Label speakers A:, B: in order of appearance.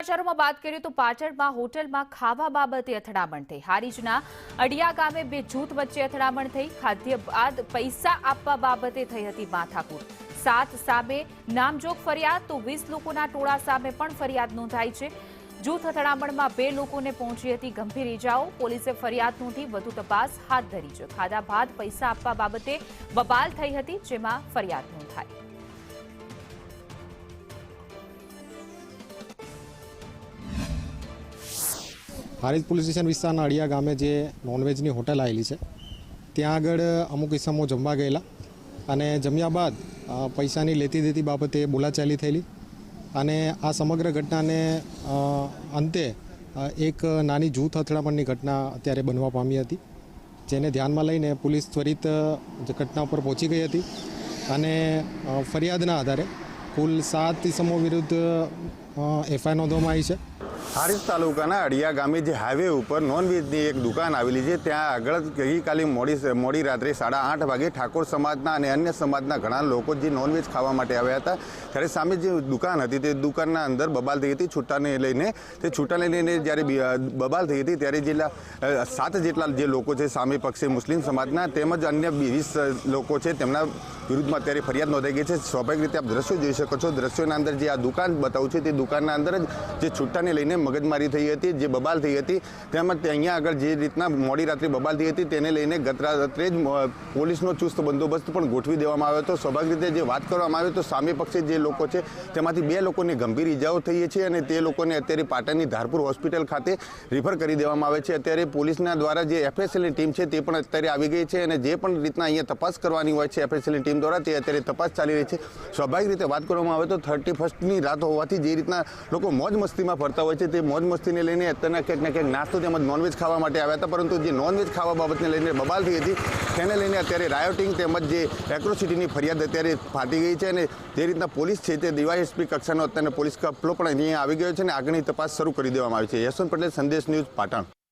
A: સમાચારોમાં વાત કરીએ તો પાટણમાં હોટલમાં ખાવા બાબતે અથડામણ થઈ। હારીજના અડિયા ગામે બે જૂથ વચ્ચે અથડામણ થઈ। ખાદ્ય બાદ પૈસા આપવા બાબતે થઈ હતી માથાકૂટ। 7 સામે નામજોગ ફરિયાદ તો 20 લોકોના ટોળા સામે પણ ફરિયાદ નોંધાઈ છે। જૂથ અથડામણમાં 2 લોકોને પહોંચી હતી ગંભીર ઇજાઓ। પોલીસે ફરિયાદ નોંધી વધુ તપાસ હાથ ધરી છે। ખાધા બાદ પૈસા આપવા બાબતે બબાલ થઈ હતી, જેમાં ફરિયાદ નોંધાઈ।
B: હારીજ પોલીસ સ્ટેશન વિસ્તારના અડિયા ગામે જે નોનવેજની હોટલ આવેલી છે ત્યાં આગળ અમુક ઇસમો જમવા ગયેલા અને જમ્યા બાદ પૈસાની લેતી દેતી બાબતે બોલાચાલી થયેલી અને આ સમગ્ર ઘટનાને અંતે એક નાની જૂથ અથડામણની ઘટના અત્યારે બનવા પામી હતી, જેને ધ્યાનમાં લઈને પોલીસ ત્વરિત ઘટના ઉપર પહોંચી ગઈ હતી અને ફરિયાદના આધારે કુલ 7 ઇસમો વિરુદ્ધ એફઆઈઆર નોંધવામાં આવી છે।
C: હારીજ તાલુકાના અડિયા ગામે જે હાઈવે ઉપર નોનવેજની એક દુકાન આવેલી છે ત્યાં આગળ ગઈકાલે મોડી રાત્રે 8:30 વાગે ઠાકોર સમાજના અને અન્ય સમાજના ઘણા લોકો જે નોનવેજ ખાવા માટે આવ્યા હતા ત્યારે સામે જે દુકાન હતી તે દુકાનના અંદર બબાલ થઈ હતી છૂટાને લઈને। તે છૂટાને લઈને જ્યારે બબાલ થઈ હતી ત્યારે જેટલા 7 જેટલા જે લોકો છે સામે પક્ષે મુસ્લિમ સમાજના તેમજ અન્ય 20 લોકો છે તેમના વિરુદ્ધમાં અત્યારે ફરિયાદ નોંધાઈ ગઈ છે। સ્વાભાવિક રીતે આપ દ્રશ્યો જોઈ શકો છો। દ્રશ્યોના અંદર જે આ દુકાન બતાવું છે તે દુકાનના અંદર જ જે છૂટાને લઈને મગજમારી થઈ હતી, જે બબાલ થઈ હતી, તેમજ અહીંયા આગળ જે રીતના મોડી રાત્રે બબાલ થઈ હતી તેને લઈને ગત રાત્રે જ પોલીસનો ચુસ્ત બંદોબસ્ત પણ ગોઠવી દેવામાં આવ્યો હતો। સ્વાભાવિક રીતે જે વાત કરવામાં આવે તો સામે પક્ષે જે લોકો છે તેમાંથી 2 લોકોને ગંભીર ઇજાઓ થઈ છે અને તે લોકોને અત્યારે પાટણની ધારપુર હોસ્પિટલ ખાતે રિફર કરી દેવામાં આવે છે। અત્યારે પોલીસના દ્વારા જે એફએસએલની ટીમ છે તે પણ અત્યારે આવી ગઈ છે અને જે પણ રીતના અહીંયા તપાસ કરવાની હોય છે એફએસએલની ટીમ દ્વારા તે અત્યારે તપાસ ચાલી રહી છે। સ્વાભાવિક રીતે વાત કરવામાં આવે તો 31st રાત હોવાથી જે રીતના લોકો મોજ મસ્તીમાં ફરતા હોય છે તે મોજ મસ્તીને લઈને અત્યારના ક્યાંક ને ક્યાંક નાસ્તો તેમજ નોનવેજ ખાવા માટે આવ્યા હતા, પરંતુ જે નોનવેજ ખાવા બાબતને લઈને બબાલ થઈ હતી તેને લઈને અત્યારે રાયોટિંગ તેમજ જે એટ્રોસિટીની ફરિયાદ અત્યારે ફાટી ગઈ છે અને જે રીતના પોલીસ છે તે ડીવાયએસપી કક્ષાનો અત્યારે પોલીસ કાફલો પણ અહીંયા આવી ગયો છે અને આગળની તપાસ શરૂ કરી દેવામાં આવી છે। યશવંત પટેલ, સંદેશ ન્યૂઝ, પાટણ।